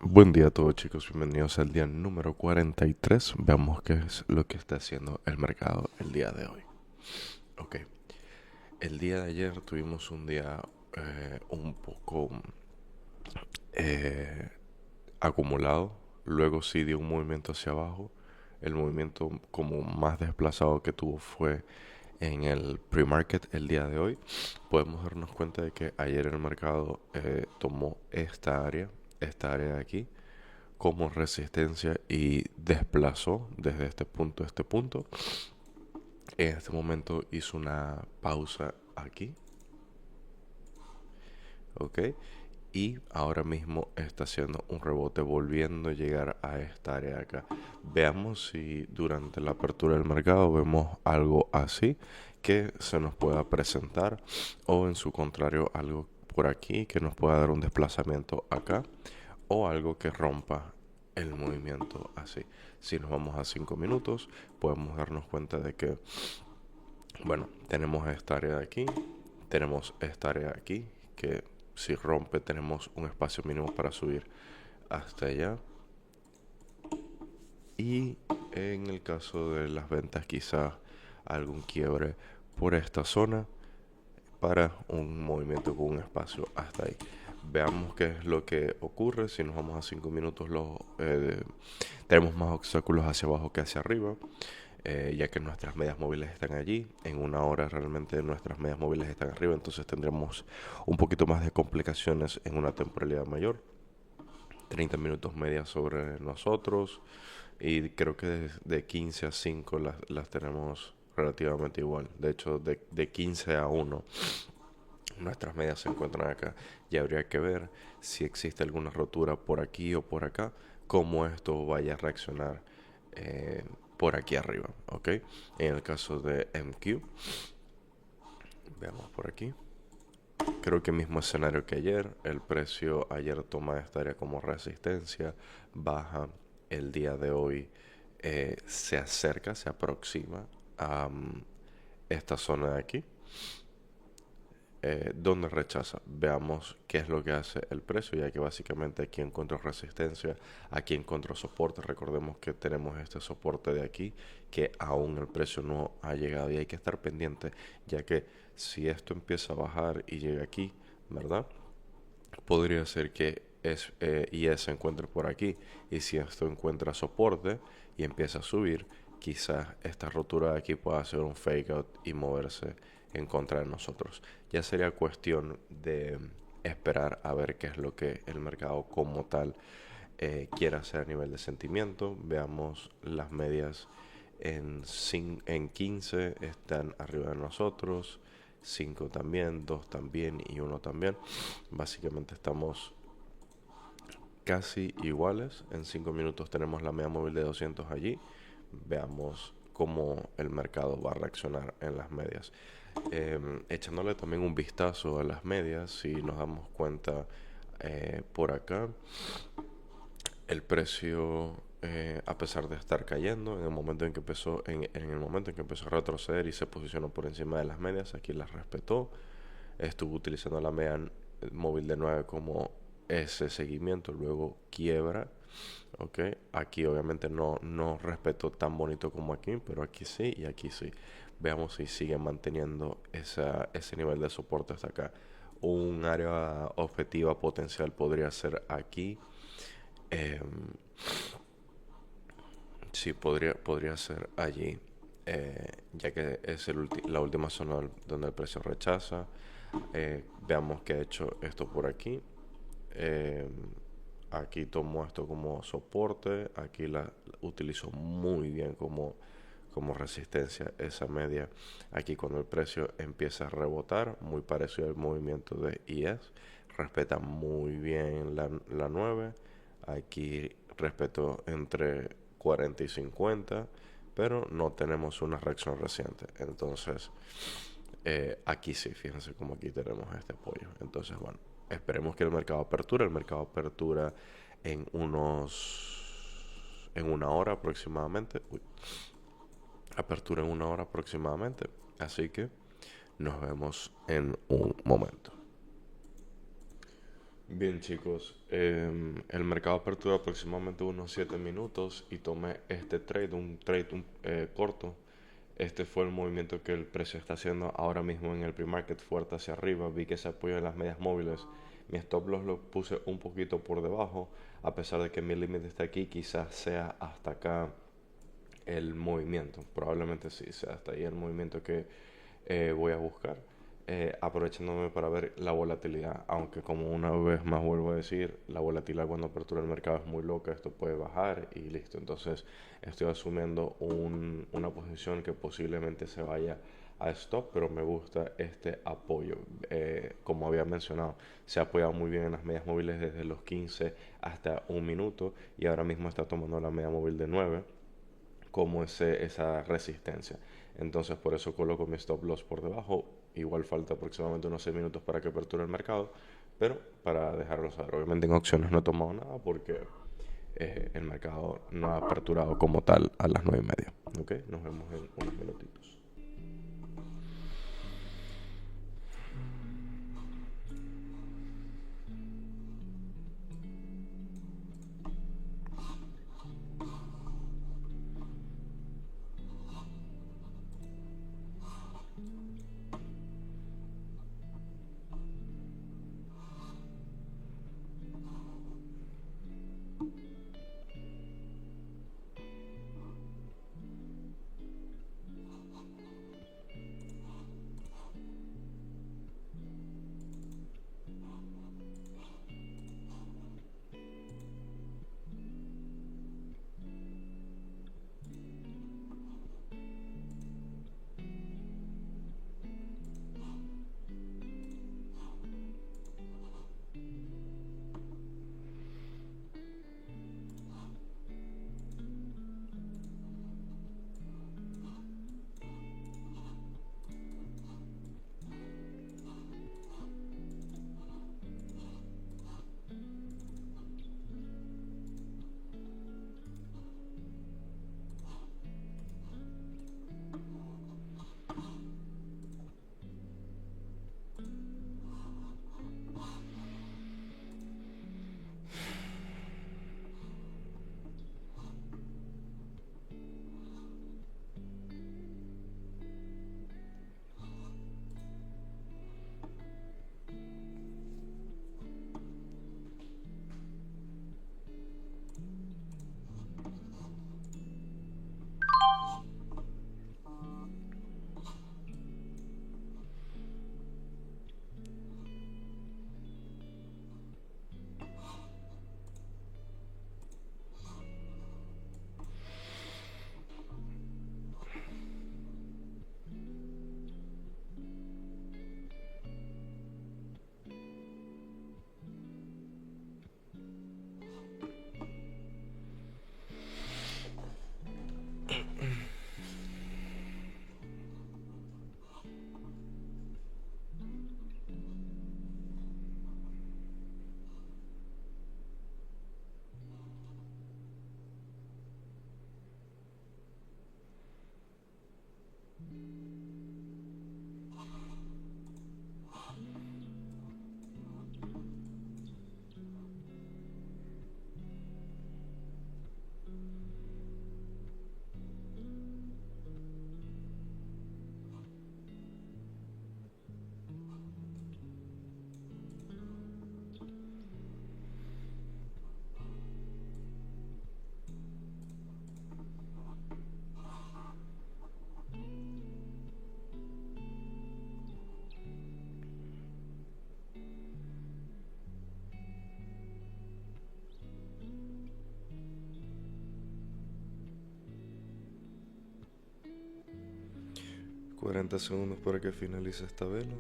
Buen día a todos chicos, bienvenidos al día número 43. Veamos qué es lo que está haciendo el mercado el día de hoy. Ok, el día de ayer tuvimos un día un poco eh, acumulado, luego sí dio un movimiento hacia abajo. El movimiento como más desplazado que tuvo fue en el pre-market el día de hoy. Podemos darnos cuenta de que ayer el mercado tomó esta área de aquí, como resistencia y desplazó desde este punto a este punto. En este momento hizo una pausa aquí, ¿ok? Y ahora mismo está haciendo un rebote volviendo a llegar a esta área de acá. Veamos si durante la apertura del mercado vemos algo así que se nos pueda presentar, o en su contrario algo por aquí que nos pueda dar un desplazamiento acá, o algo que rompa el movimiento así. Si nos vamos a 5 minutos, podemos darnos cuenta de que, bueno, tenemos esta área de aquí, tenemos esta área de aquí, que si rompe tenemos un espacio mínimo para subir hasta allá. Y en el caso de las ventas, quizás algún quiebre por esta zona para un movimiento con un espacio hasta ahí. Veamos qué es lo que ocurre. Si nos vamos a 5 minutos, tenemos más obstáculos hacia abajo que hacia arriba, ya que nuestras medias móviles están allí. En una hora realmente nuestras medias móviles están arriba, entonces tendremos un poquito más de complicaciones en una temporalidad mayor. 30 minutos media sobre nosotros, y creo que de 15 a 5 las tenemos relativamente igual. De hecho, de 15 a 1 nuestras medias se encuentran acá. Y habría que ver si existe alguna rotura por aquí o por acá, cómo esto vaya a reaccionar eh, por aquí arriba, ¿ok? En el caso de MQ, veamos por aquí. Creo que mismo escenario que ayer. El precio ayer toma esta área como resistencia, baja. El día de hoy se acerca, se aproxima a esta zona de aquí, donde rechaza. Veamos qué es lo que hace el precio, ya que básicamente aquí encuentro resistencia, aquí encuentro soporte. Recordemos que tenemos este soporte de aquí, que aún el precio no ha llegado, y hay que estar pendiente, ya que si esto empieza a bajar y llega aquí, ¿verdad? Podría ser que IS se encuentre por aquí, y si esto encuentra soporte y empieza a subir, quizás esta rotura de aquí pueda hacer un fake out y moverse en contra de nosotros. Ya sería cuestión de esperar a ver qué es lo que el mercado como tal quiere hacer a nivel de sentimiento. Veamos las medias en 15 están arriba de nosotros, 5 también, 2 también y 1 también. Básicamente estamos casi iguales. En 5 minutos tenemos la media móvil de 200 allí. Veamos cómo el mercado va a reaccionar en las medias. Echándole también un vistazo a las medias, si nos damos cuenta por acá, el precio, a pesar de estar cayendo, en el momento en que empezó a retroceder y se posicionó por encima de las medias, aquí las respetó. Estuvo utilizando la media móvil de 9 como ese seguimiento, luego quiebra. Ok, aquí obviamente no respetó tan bonito como aquí, pero aquí sí y aquí sí. Veamos si sigue manteniendo ese nivel de soporte hasta acá. Un área objetiva potencial podría ser aquí. Eh, sí, podría ser allí, ya que es la última zona donde el precio rechaza. Veamos que ha hecho esto por aquí. Eh, Aquí tomó esto como soporte, aquí la utilizó muy bien como resistencia esa media. Aquí cuando el precio empieza a rebotar, muy parecido al movimiento de IS, respeta muy bien la 9. Aquí respetó entre 40 y 50, pero no tenemos una reacción reciente. Entonces, aquí sí, fíjense como aquí tenemos este apoyo. Entonces, bueno, esperemos que el mercado apertura. El mercado apertura en una hora aproximadamente. Uy, apertura en una hora aproximadamente. Así que nos vemos en un momento. Bien, chicos, el mercado apertura aproximadamente unos 7 minutos y tomé este trade, corto. Este fue el movimiento que el precio está haciendo ahora mismo en el pre-market fuerte hacia arriba. Vi que se apoya en las medias móviles. Mi stop loss lo puse un poquito por debajo, a pesar de que mi límite está aquí, quizás sea hasta acá el movimiento. Probablemente sí, sea hasta ahí el movimiento que voy a buscar, aprovechándome para ver la volatilidad. Aunque como una vez más vuelvo a decir, la volatilidad cuando apertura el mercado es muy loca, esto puede bajar y listo. Entonces estoy asumiendo una posición que posiblemente se vaya a stop, pero me gusta este apoyo. Como había mencionado, se ha apoyado muy bien en las medias móviles desde los 15 hasta un minuto y ahora mismo está tomando la media móvil de 9 como esa resistencia. Entonces por eso coloco mi stop loss por debajo. Igual falta aproximadamente unos 6 minutos para que aperture el mercado, pero para dejarlo saber. Obviamente en opciones no he tomado nada porque el mercado no ha aperturado como tal a las 9:30. ¿Ok? Nos vemos en unos minutitos. $40 para que finalice esta vela.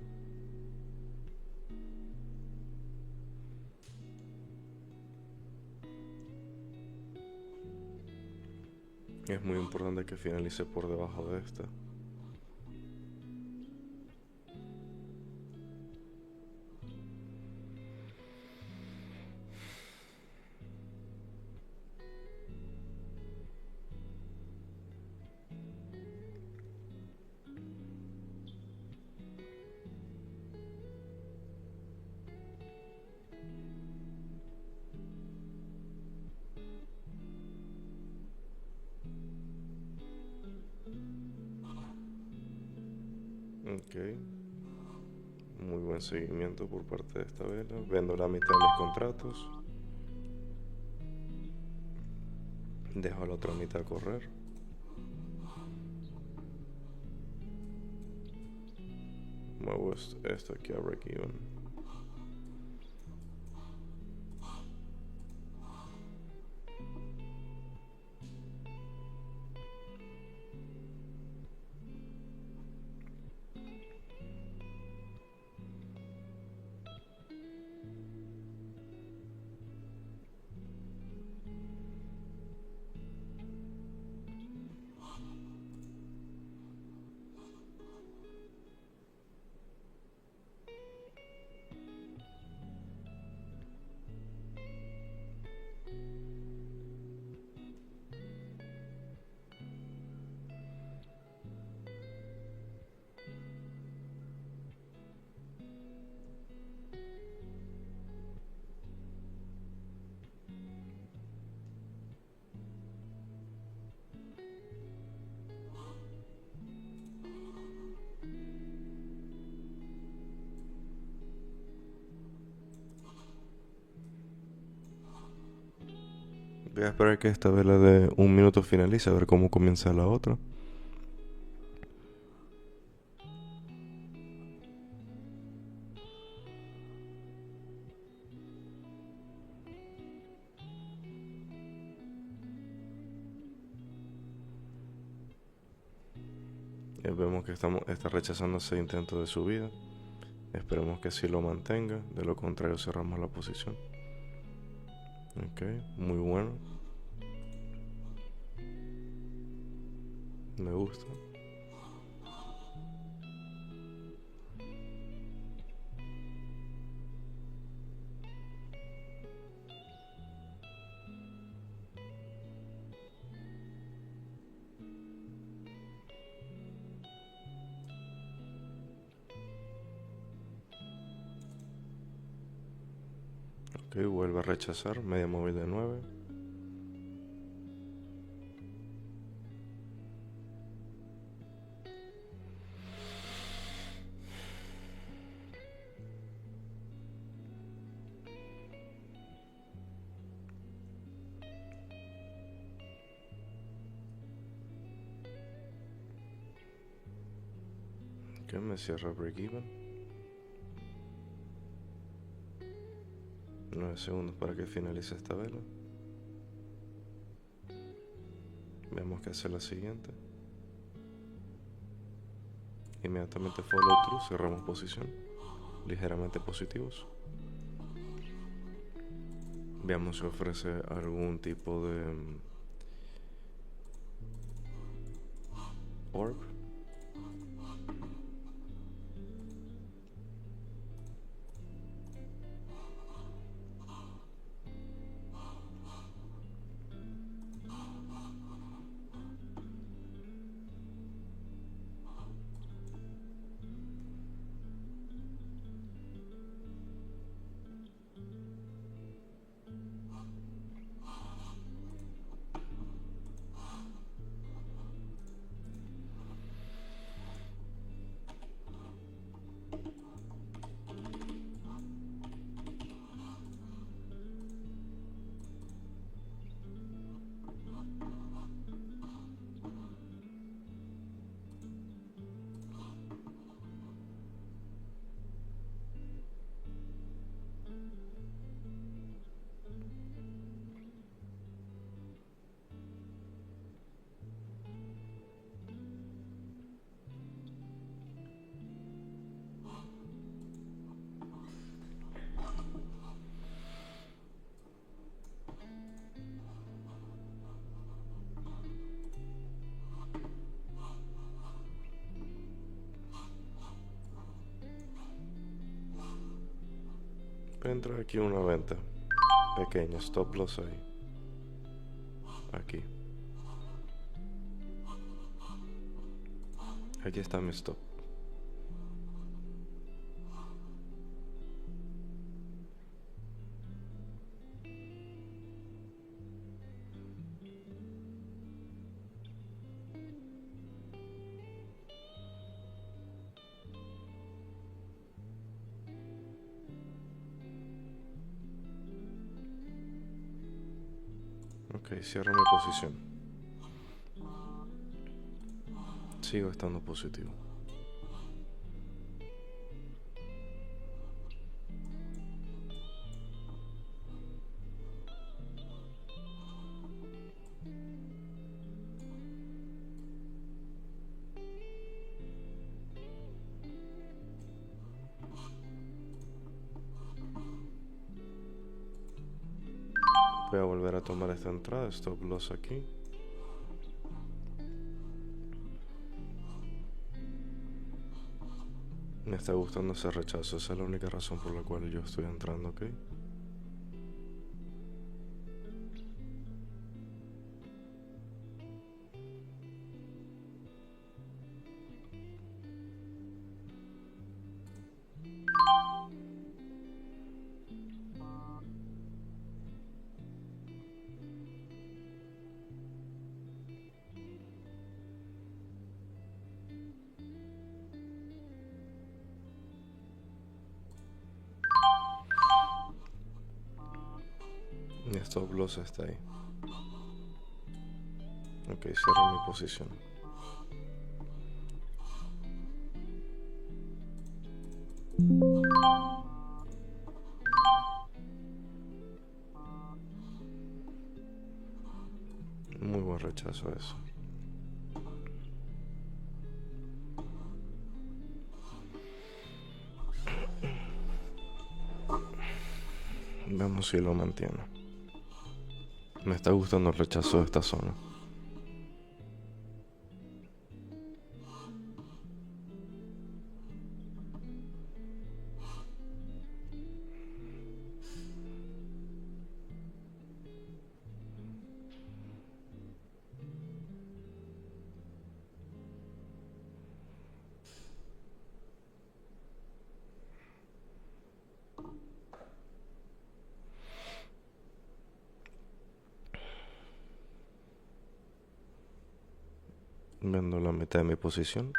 Es muy importante que finalice por debajo de esta. Ok, muy buen seguimiento por parte de esta vela. Vendo la mitad de mis contratos. Dejo la otra mitad correr. Muevo esto aquí a break even. Voy a esperar que esta vela de 1 minuto finalice, a ver cómo comienza la otra. Vemos que está rechazando ese intento de subida. Esperemos que sí lo mantenga, de lo contrario cerramos la posición. Ok, muy bueno. Me gusta. Ok, vuelve a rechazar, media móvil de 9. Ok, me cierra break even. 9 segundos para que finalice esta vela. Veamos que hace la siguiente. Inmediatamente follow through, cerramos posición. Ligeramente positivos. Veamos si ofrece algún tipo de orb. Entra aquí una venta pequeña, stop loss ahí. Aquí. Aquí está mi stop. Ok, cierro mi posición. Sigo estando positivo. Voy a volver a tomar esta entrada, stop loss aquí. Me está gustando ese rechazo, esa es la única razón por la cual yo estoy entrando, ¿ok? Mi stop loss está ahí. Ok, cierro mi posición. Muy buen rechazo eso. Veamos si lo mantiene. Me está gustando el rechazo de esta zona. Vendo la mitad de mi posición.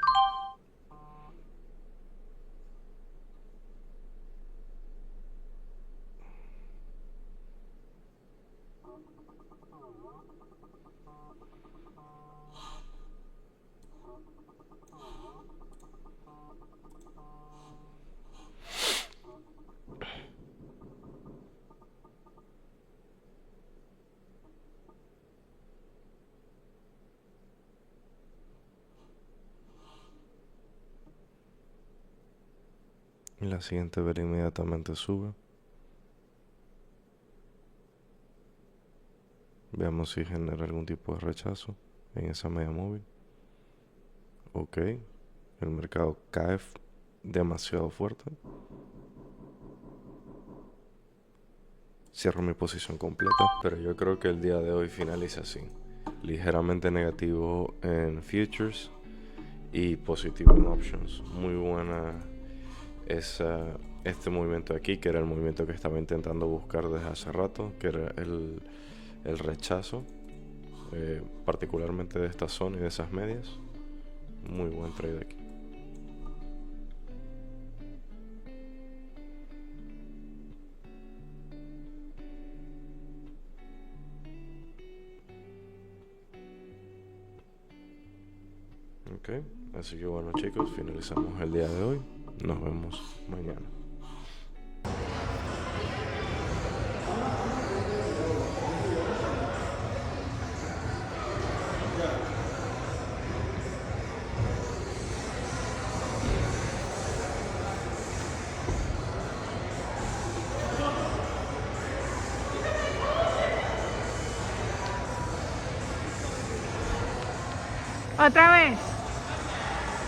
Y la siguiente vela inmediatamente sube. Veamos si genera algún tipo de rechazo en esa media móvil. Ok, el mercado cae demasiado fuerte. Cierro mi posición completa, pero yo creo que el día de hoy finaliza así. Ligeramente negativo en futures y positivo en options. Muy buena este movimiento de aquí, que era el movimiento que estaba intentando buscar desde hace rato, que era el rechazo, particularmente de esta zona y de esas medias. Muy buen trade aquí. Ok, así que bueno chicos, finalizamos el día de hoy. Nos vemos mañana. Otra vez.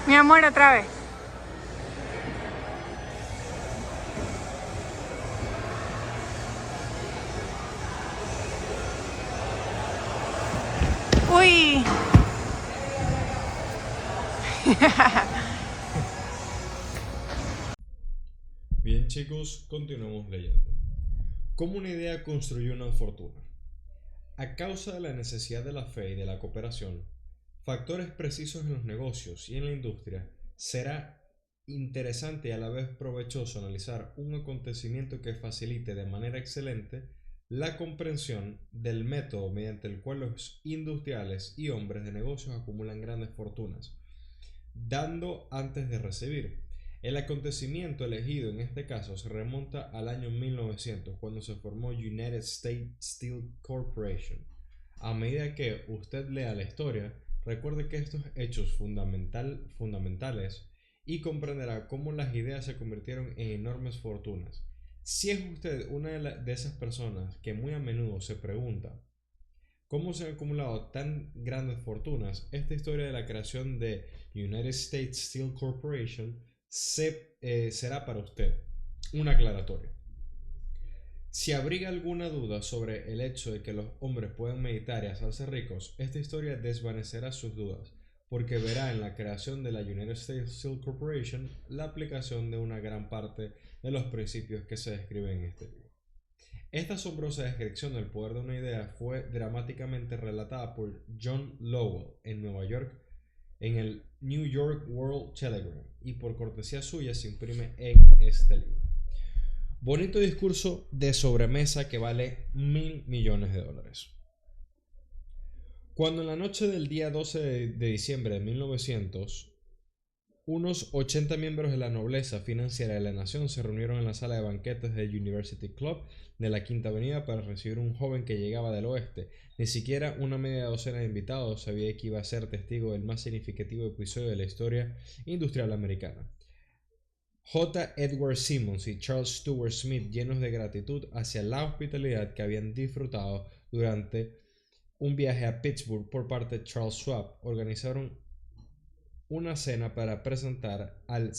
Mi amor, otra vez. Uy. Bien chicos, continuamos leyendo. ¿Cómo una idea construyó una fortuna? A causa de la necesidad de la fe y de la cooperación, factores precisos en los negocios y en la industria, será interesante y a la vez provechoso analizar un acontecimiento que facilite de manera excelente la comprensión del método mediante el cual los industriales y hombres de negocios acumulan grandes fortunas, dando antes de recibir. El acontecimiento elegido en este caso se remonta al año 1900, cuando se formó United States Steel Corporation. A medida que usted lea la historia, recuerde que estos hechos fundamentales y comprenderá cómo las ideas se convirtieron en enormes fortunas. Si es usted una de esas personas que muy a menudo se pregunta cómo se han acumulado tan grandes fortunas, esta historia de la creación de United States Steel Corporation será para usted una aclaratoria. Si abriga alguna duda sobre el hecho de que los hombres pueden meditar y hacerse ricos, esta historia desvanecerá sus dudas, porque verá en la creación de la United States Steel Corporation la aplicación de una gran parte de los principios que se describen en este libro. Esta asombrosa descripción del poder de una idea fue dramáticamente relatada por John Lowell en Nueva York en el New York World Telegram, y por cortesía suya se imprime en este libro. Bonito discurso de sobremesa que vale $1.000 millones. Cuando en la noche del día 12 de diciembre de 1900, unos 80 miembros de la nobleza financiera de la nación se reunieron en la sala de banquetes del University Club de la Quinta Avenida para recibir a un joven que llegaba del oeste. Ni siquiera una media docena de invitados sabía que iba a ser testigo del más significativo episodio de la historia industrial americana. J. Edward Simmons y Charles Stewart Smith, llenos de gratitud hacia la hospitalidad que habían disfrutado durante un viaje a Pittsburgh por parte de Charles Schwab, organizaron una cena para presentar al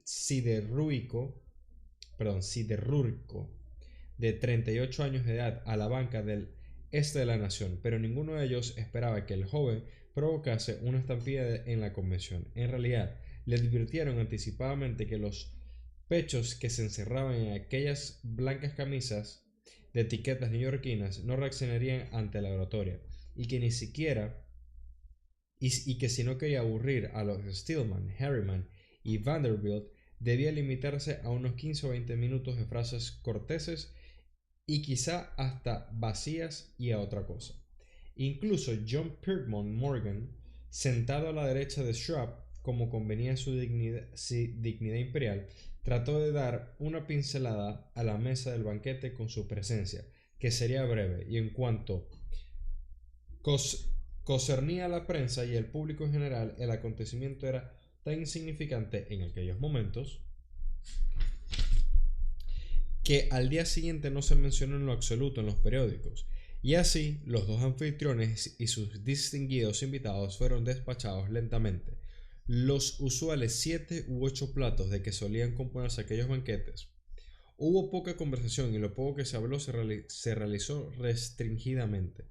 siderúrgico de 38 años de edad a la banca del este de la nación, pero ninguno de ellos esperaba que el joven provocase una estampida en la convención. En realidad, le advirtieron anticipadamente que los pechos que se encerraban en aquellas blancas camisas de etiquetas neoyorquinas no reaccionarían ante la oratoria, y que si no quería aburrir a los Stillman, Harriman y Vanderbilt, debía limitarse a unos 15 o 20 minutos de frases corteses y quizá hasta vacías y a otra cosa. Incluso John Pierpont Morgan, sentado a la derecha de Schwab, como convenía a su dignidad imperial, trató de dar una pincelada a la mesa del banquete con su presencia, que sería breve, y en cuanto concernía a la prensa y el público en general, el acontecimiento era tan insignificante en aquellos momentos que al día siguiente no se mencionó en lo absoluto en los periódicos, y así los dos anfitriones y sus distinguidos invitados fueron despachados lentamente. Los usuales 7 u 8 platos de que solían componerse aquellos banquetes. Hubo poca conversación y lo poco que se habló se realizó restringidamente.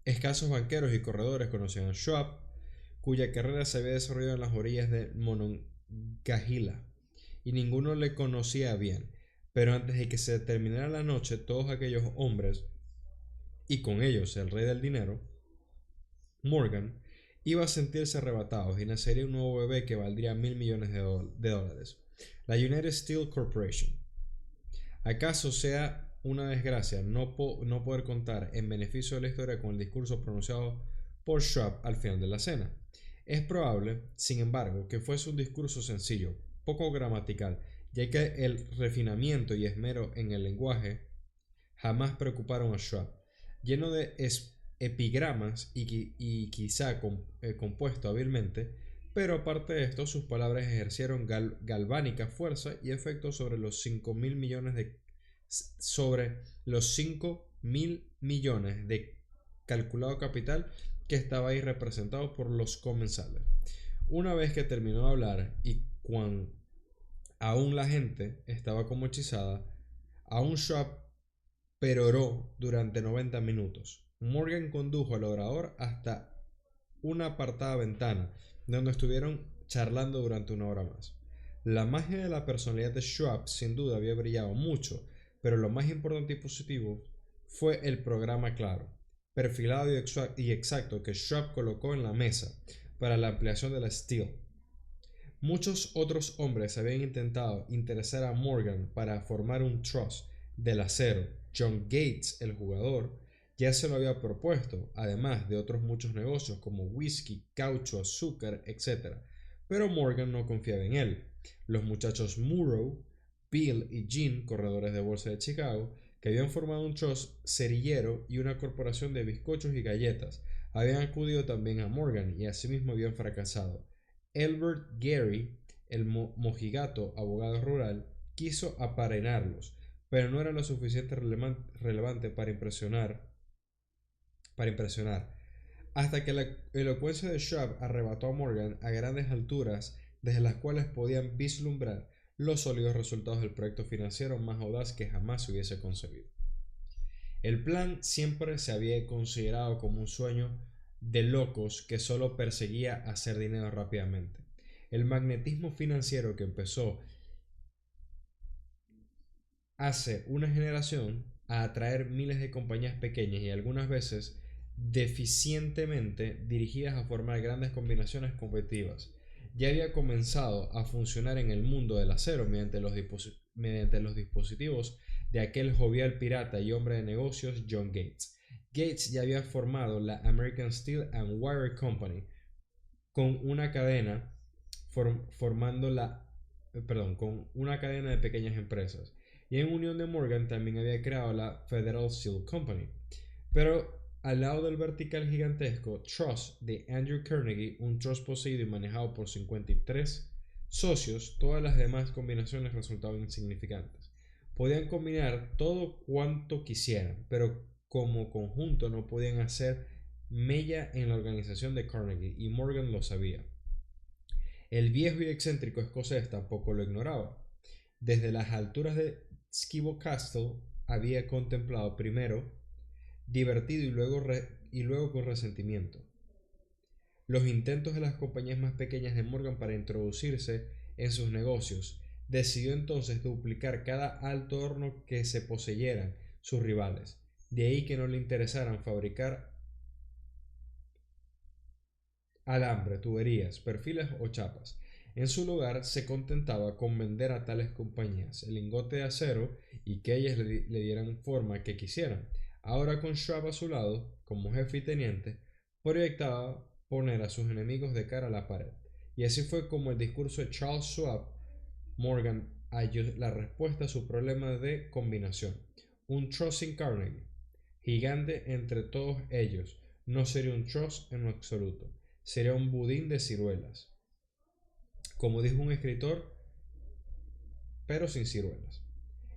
Escasos banqueros y corredores conocían a Schwab, cuya carrera se había desarrollado en las orillas de Monongahela, y ninguno le conocía bien. Pero antes de que se terminara la noche, todos aquellos hombres, y con ellos el rey del dinero, Morgan, iba a sentirse arrebatados y nacería un nuevo bebé que valdría $1.000 millones de dólares. La United Steel Corporation. ¿Acaso sea una desgracia no poder contar en beneficio de la historia con el discurso pronunciado por Schwab al final de la cena? Es probable, sin embargo, que fuese un discurso sencillo, poco gramatical, ya que el refinamiento y esmero en el lenguaje jamás preocuparon a Schwab. Lleno de epigramas y quizá compuesto hábilmente, pero aparte de esto, sus palabras ejercieron galvánica fuerza y efecto sobre los 5.000 millones de calculado capital que estaba ahí representado por los comensales. Una vez que terminó de hablar y cuando aún la gente estaba como hechizada, aún Schwab peroró durante 90 minutos. Morgan condujo al orador hasta una apartada ventana, donde estuvieron charlando durante una hora más. La magia de la personalidad de Schwab sin duda había brillado mucho, pero lo más importante y positivo fue el programa claro, perfilado y exacto que Schwab colocó en la mesa para la ampliación de la Steel. Muchos otros hombres habían intentado interesar a Morgan para formar un trust del acero, John Gates, el jugador, ya se lo había propuesto, además de otros muchos negocios como whisky, caucho, azúcar, etc. Pero Morgan no confiaba en él. Los muchachos Murrow, Bill y Jean, corredores de bolsa de Chicago, que habían formado un trust cerillero y una corporación de bizcochos y galletas, habían acudido también a Morgan y asimismo habían fracasado. Elbert Gary, el mojigato abogado rural, quiso apadrinarlos, pero no era lo suficiente relevante para impresionar, hasta que la elocuencia de Schwab arrebató a Morgan a grandes alturas desde las cuales podían vislumbrar los sólidos resultados del proyecto financiero más audaz que jamás se hubiese concebido. El plan siempre se había considerado como un sueño de locos que solo perseguía hacer dinero rápidamente. El magnetismo financiero que empezó hace una generación a atraer miles de compañías pequeñas y algunas veces deficientemente dirigidas a formar grandes combinaciones competitivas. Ya había comenzado a funcionar en el mundo del acero mediante los dispositivos de aquel jovial pirata y hombre de negocios John Gates. Gates ya había formado la American Steel and Wire Company con una cadena con una cadena de pequeñas empresas, y en unión de Morgan también había creado la Federal Steel Company. Pero al lado del vertical gigantesco Trust de Andrew Carnegie, un trust poseído y manejado por 53 socios, todas las demás combinaciones resultaban insignificantes. Podían combinar todo cuanto quisieran, pero como conjunto no podían hacer mella en la organización de Carnegie, y Morgan lo sabía. El viejo y excéntrico escocés tampoco lo ignoraba. Desde las alturas de Skibo Castle había contemplado primero divertido y luego con resentimiento los intentos de las compañías más pequeñas de Morgan para introducirse en sus negocios. Decidió entonces duplicar cada alto horno que se poseyeran sus rivales. De ahí que no le interesaran fabricar alambre, tuberías, perfiles o chapas. En su lugar se contentaba con vender a tales compañías el lingote de acero y que ellas le dieran forma que quisieran. Ahora con Schwab a su lado, como jefe y teniente, proyectaba poner a sus enemigos de cara a la pared. Y así fue como el discurso de Charles Schwab Morgan halló la respuesta a su problema de combinación. Un trust sin Carnegie, gigante entre todos ellos, no sería un trust en lo absoluto. Sería un budín de ciruelas, como dijo un escritor, pero sin ciruelas.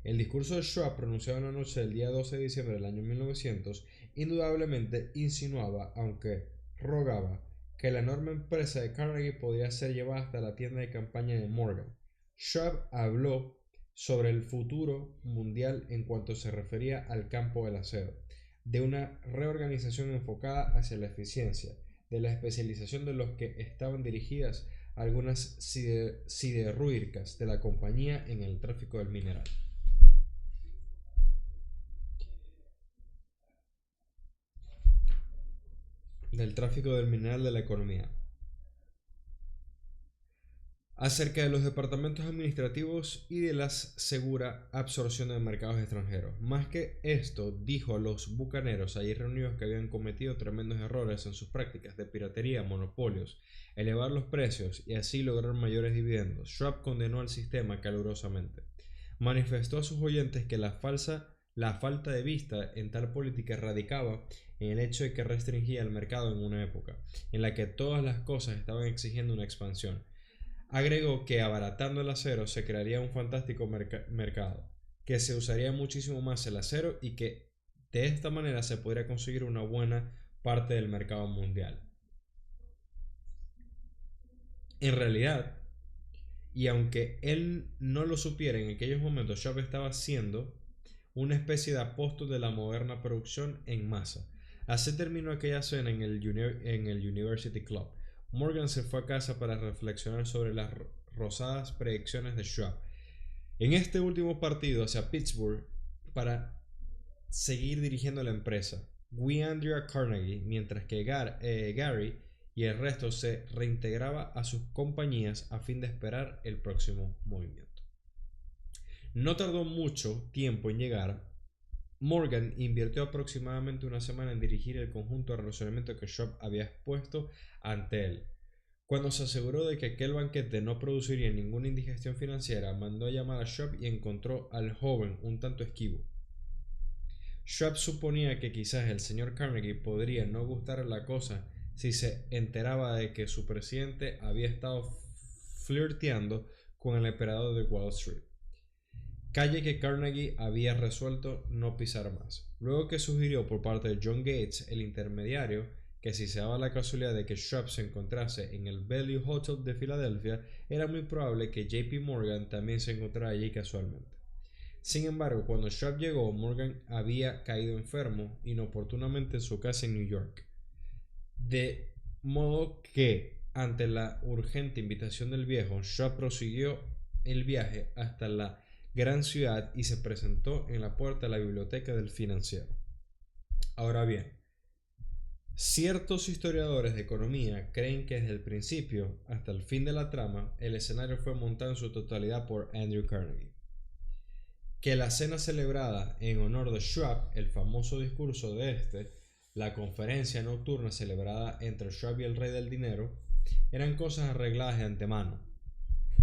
El discurso de Schwab, pronunciado en la noche del día 12 de diciembre del año 1900, indudablemente insinuaba, aunque rogaba, que la enorme empresa de Carnegie podía ser llevada hasta la tienda de campaña de Morgan. Schwab habló sobre el futuro mundial en cuanto se refería al campo del acero, de una reorganización enfocada hacia la eficiencia, de la especialización de los que estaban dirigidas a algunas siderúrgicas de la compañía en el tráfico del mineral. Del tráfico del mineral de la economía. Acerca de los departamentos administrativos y de la segura absorción de mercados extranjeros. Más que esto, dijo a los bucaneros allí reunidos que habían cometido tremendos errores en sus prácticas de piratería, monopolios, elevar los precios y así lograr mayores dividendos. Schwab condenó al sistema calurosamente. Manifestó a sus oyentes que la falta de vista en tal política radicaba en el hecho de que restringía el mercado en una época en la que todas las cosas estaban exigiendo una expansión. Agregó que abaratando el acero se crearía un fantástico mercado, que se usaría muchísimo más el acero y que de esta manera se podría conseguir una buena parte del mercado mundial. En realidad, y aunque él no lo supiera en aquellos momentos, Schwab estaba siendo una especie de apóstol de la moderna producción en masa. Así terminó aquella cena en el University Club. Morgan se fue a casa para reflexionar sobre las rosadas predicciones de Schwab en este último partido hacia Pittsburgh para seguir dirigiendo la empresa. Andrew Carnegie, mientras que Gary y el resto se reintegraba a sus compañías a fin de esperar el próximo movimiento. No tardó mucho tiempo en llegar Morgan invirtió aproximadamente una semana en dirigir el conjunto de relacionamiento que Schwab había expuesto ante él. Cuando se aseguró de que aquel banquete no produciría ninguna indigestión financiera, mandó a llamar a Schwab y encontró al joven un tanto esquivo. Schwab suponía que quizás el señor Carnegie podría no gustarle la cosa si se enteraba de que su presidente había estado flirteando con el emperador de Wall Street, calle que Carnegie había resuelto no pisar más. Luego que sugirió por parte de John Gates, el intermediario, que si se daba la casualidad de que Schwab se encontrase en el Bellevue Hotel de Filadelfia, era muy probable que JP Morgan también se encontrara allí casualmente. Sin embargo, cuando Schwab llegó, Morgan había caído enfermo inoportunamente en su casa en New York. De modo que, ante la urgente invitación del viejo, Schwab prosiguió el viaje hasta la gran ciudad y se presentó en la puerta de la biblioteca del financiero. Ahora bien, ciertos historiadores de economía creen que desde el principio hasta el fin de la trama, el escenario fue montado en su totalidad por Andrew Carnegie. Que la cena celebrada en honor de Schwab, el famoso discurso de la conferencia nocturna celebrada entre Schwab y el rey del dinero, eran cosas arregladas de antemano.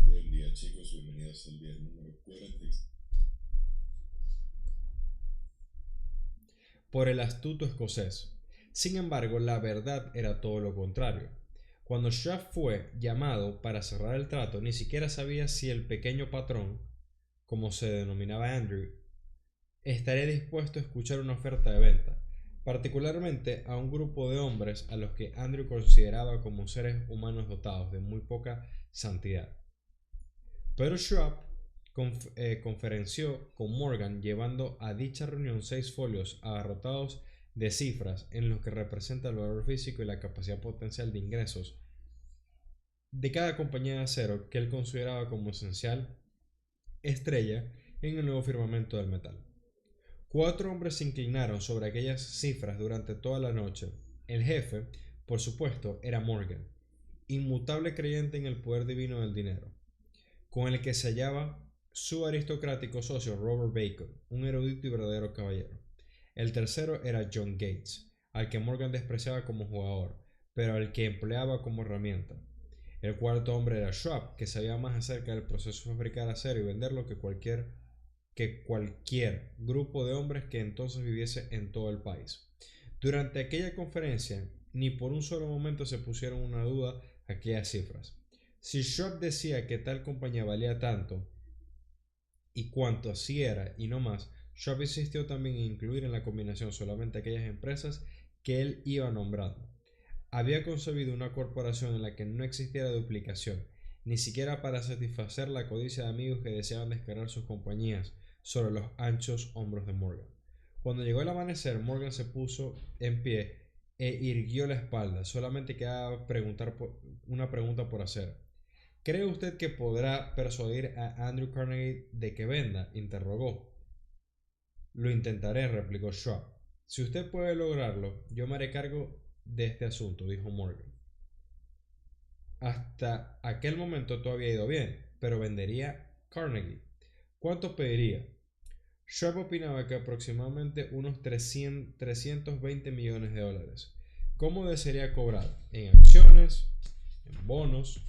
Buen día, chicos, bienvenidos al día número 40. Por el astuto escocés. Sin embargo, la verdad era todo lo contrario. Cuando Schwab fue llamado para cerrar el trato, ni siquiera sabía si el pequeño patrón, como se denominaba Andrew, estaría dispuesto a escuchar una oferta de venta, particularmente a un grupo de hombres a los que Andrew consideraba como seres humanos dotados de muy poca santidad. Pero Schwab conferenció con Morgan, llevando a dicha reunión 6 folios abarrotados de cifras en los que representa el valor físico y la capacidad potencial de ingresos de cada compañía de acero que él consideraba como esencial estrella en el nuevo firmamento del metal. 4 hombres se inclinaron sobre aquellas cifras durante toda la noche. El jefe, por supuesto, era Morgan, inmutable creyente en el poder divino del dinero, con el que se hallaba su aristocrático socio Robert Bacon, un erudito y verdadero caballero. El tercero era John Gates, al que Morgan despreciaba como jugador, pero al que empleaba como herramienta. El cuarto hombre era Schwab, que sabía más acerca del proceso de fabricar acero y venderlo que cualquier grupo de hombres que entonces viviese en todo el país. Durante aquella conferencia, ni por un solo momento se pusieron una duda aquellas cifras. Si Schwab decía que tal compañía valía tanto y cuanto así era y no más, Schwab insistió también en incluir en la combinación solamente aquellas empresas que él iba nombrando. Había concebido una corporación en la que no existiera duplicación, ni siquiera para satisfacer la codicia de amigos que deseaban descargar sus compañías sobre los anchos hombros de Morgan. Cuando llegó el amanecer, Morgan se puso en pie e irguió la espalda. Solamente quedaba una pregunta por hacer. ¿Cree usted que podrá persuadir a Andrew Carnegie de que venda?, interrogó. Lo intentaré, replicó Schwab. Si usted puede lograrlo, yo me haré cargo de este asunto, dijo Morgan. Hasta aquel momento todo había ido bien, pero vendería Carnegie. ¿Cuánto pediría? Schwab opinaba que aproximadamente unos 320 millones de dólares. ¿Cómo desearía cobrar? ¿En acciones? ¿En bonos?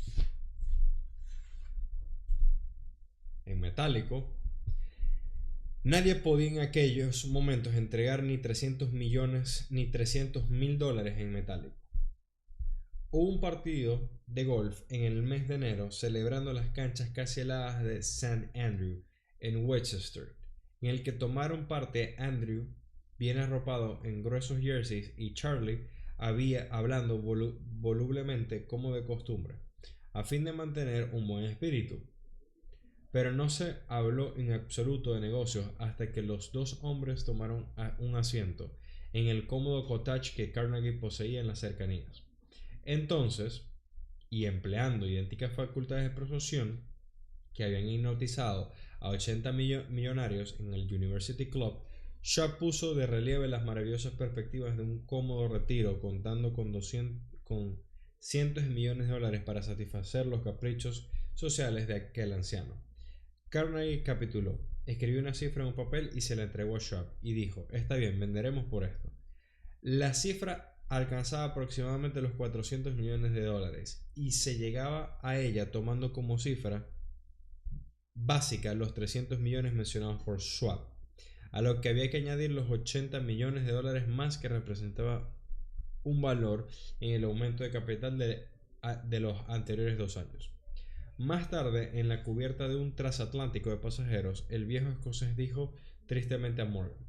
¿En metálico? Nadie podía en aquellos momentos entregar ni 300 millones ni 300.000 dólares en metálico. Hubo un partido de golf en el mes de enero celebrando las canchas casi heladas de St. Andrew en Westchester, en el que tomaron parte Andrew, bien arropado en gruesos jerseys, y Charlie hablando volublemente como de costumbre, a fin de mantener un buen espíritu. Pero no se habló en absoluto de negocios hasta que los dos hombres tomaron un asiento en el cómodo cottage que Carnegie poseía en las cercanías. Entonces, y empleando idénticas facultades de persuasión que habían hipnotizado a 80 millonarios en el University Club, Schwab puso de relieve las maravillosas perspectivas de un cómodo retiro, contando con cientos de millones de dólares para satisfacer los caprichos sociales de aquel anciano. Carnegie capituló. escribió una cifra en un papel y se la entregó a Schwab y dijo: está bien, venderemos por esto. La cifra alcanzaba aproximadamente los 400 millones de dólares y se llegaba a ella tomando como cifra básica los 300 millones mencionados por Schwab, a lo que había que añadir los 80 millones de dólares más que representaba un valor en el aumento de capital de los anteriores 2 años. Más tarde, en la cubierta de un transatlántico de pasajeros, el viejo escocés dijo tristemente a Morgan: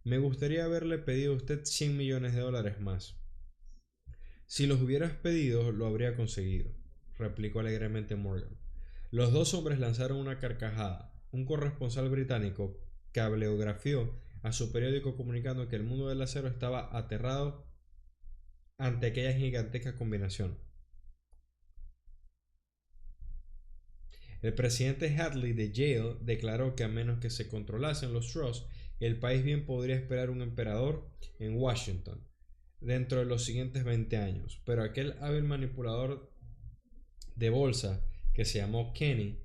me gustaría haberle pedido a usted 100 millones de dólares más. Si los hubieras pedido, lo habría conseguido, replicó alegremente Morgan. Los dos hombres lanzaron una carcajada. Un corresponsal británico cableografió a su periódico comunicando que el mundo del acero estaba aterrado ante aquella gigantesca combinación. El presidente Hadley de Yale declaró que a menos que se controlasen los trusts, el país bien podría esperar un emperador en Washington dentro de los siguientes 20 años, pero aquel hábil manipulador de bolsa que se llamó Kenny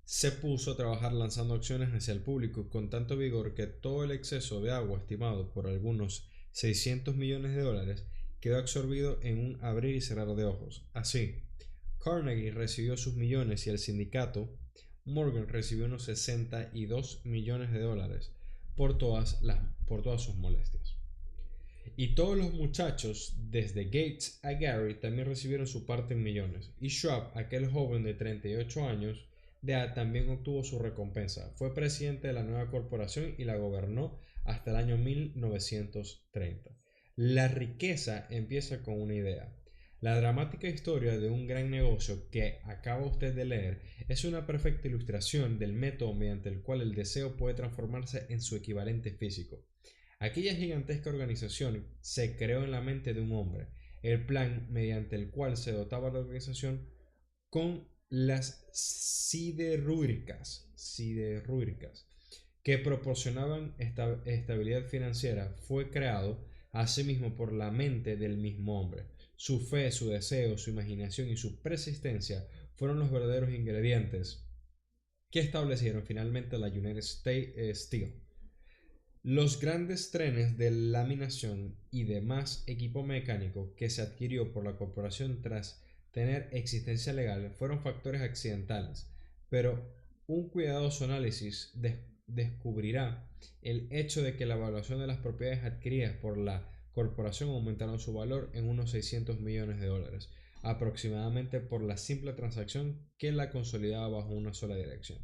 se puso a trabajar lanzando acciones hacia el público con tanto vigor que todo el exceso de agua estimado por algunos 600 millones de dólares quedó absorbido en un abrir y cerrar de ojos. Así, Carnegie recibió sus millones y el sindicato Morgan recibió unos 62 millones de dólares por todas sus molestias. Y todos los muchachos, desde Gates a Gary, también recibieron su parte en millones. Y Schwab, aquel joven de 38 años de edad, también obtuvo su recompensa. Fue presidente de la nueva corporación y la gobernó hasta el año 1930. La riqueza empieza con una idea. La dramática historia de un gran negocio que acaba usted de leer es una perfecta ilustración del método mediante el cual el deseo puede transformarse en su equivalente físico. Aquella gigantesca organización se creó en la mente de un hombre, el plan mediante el cual se dotaba la organización con las siderúrgicas que proporcionaban estabilidad financiera fue creado asimismo por la mente del mismo hombre. Su fe, su deseo, su imaginación y su persistencia fueron los verdaderos ingredientes que establecieron finalmente la United Steel. Los grandes trenes de laminación y demás equipo mecánico que se adquirió por la corporación tras tener existencia legal fueron factores accidentales, pero un cuidadoso análisis descubrirá el hecho de que la evaluación de las propiedades adquiridas por la corporación aumentaron su valor en unos 600 millones de dólares, aproximadamente por la simple transacción que la consolidaba bajo una sola dirección.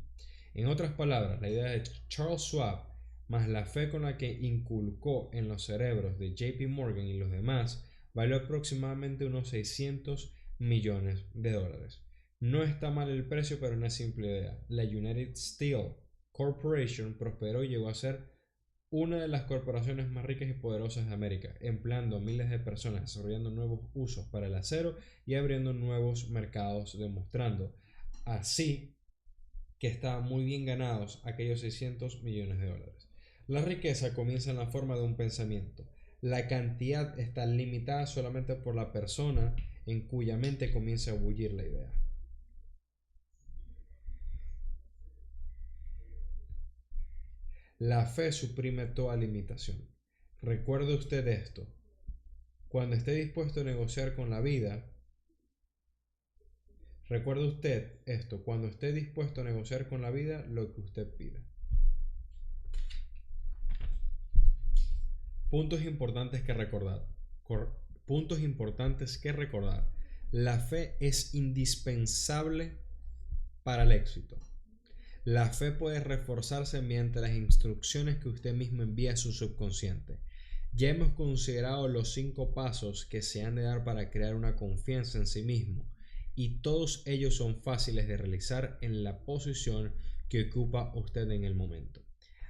En otras palabras, la idea de Charles Schwab más la fe con la que inculcó en los cerebros de JP Morgan y los demás valió aproximadamente unos 600 millones de dólares. No está mal el precio para una simple idea. La United Steel Corporation prosperó y llegó a ser una de las corporaciones más ricas y poderosas de América, empleando a miles de personas, desarrollando nuevos usos para el acero y abriendo nuevos mercados, demostrando así que estaban muy bien ganados aquellos 600 millones de dólares. La riqueza comienza en la forma de un pensamiento. La cantidad está limitada solamente por la persona en cuya mente comienza a bullir la idea. La fe suprime toda limitación. Recuerde usted esto. Cuando esté dispuesto a negociar con la vida, recuerde usted esto. Cuando esté dispuesto a negociar con la vida lo que usted pida. Puntos importantes que recordar. La fe es indispensable para el éxito. La fe puede reforzarse mediante las instrucciones que usted mismo envía a su subconsciente. Ya hemos considerado los 5 pasos que se han de dar para crear una confianza en sí mismo, y todos ellos son fáciles de realizar en la posición que ocupa usted en el momento.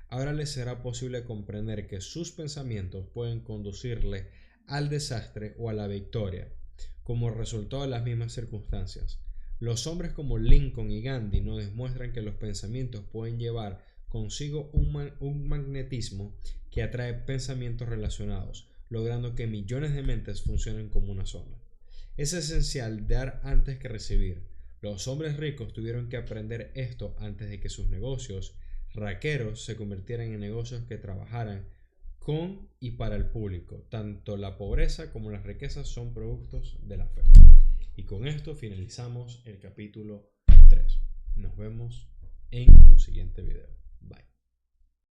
Ahora le será posible comprender que sus pensamientos pueden conducirle al desastre o a la victoria, como resultado de las mismas circunstancias. Los hombres como Lincoln y Gandhi nos demuestran que los pensamientos pueden llevar consigo un magnetismo que atrae pensamientos relacionados, logrando que millones de mentes funcionen como una sola. Es esencial dar antes que recibir. Los hombres ricos tuvieron que aprender esto antes de que sus negocios raqueros se convirtieran en negocios que trabajaran con y para el público. Tanto la pobreza como las riquezas son productos de la fe. Y con esto finalizamos el capítulo 3. Nos vemos en un siguiente video.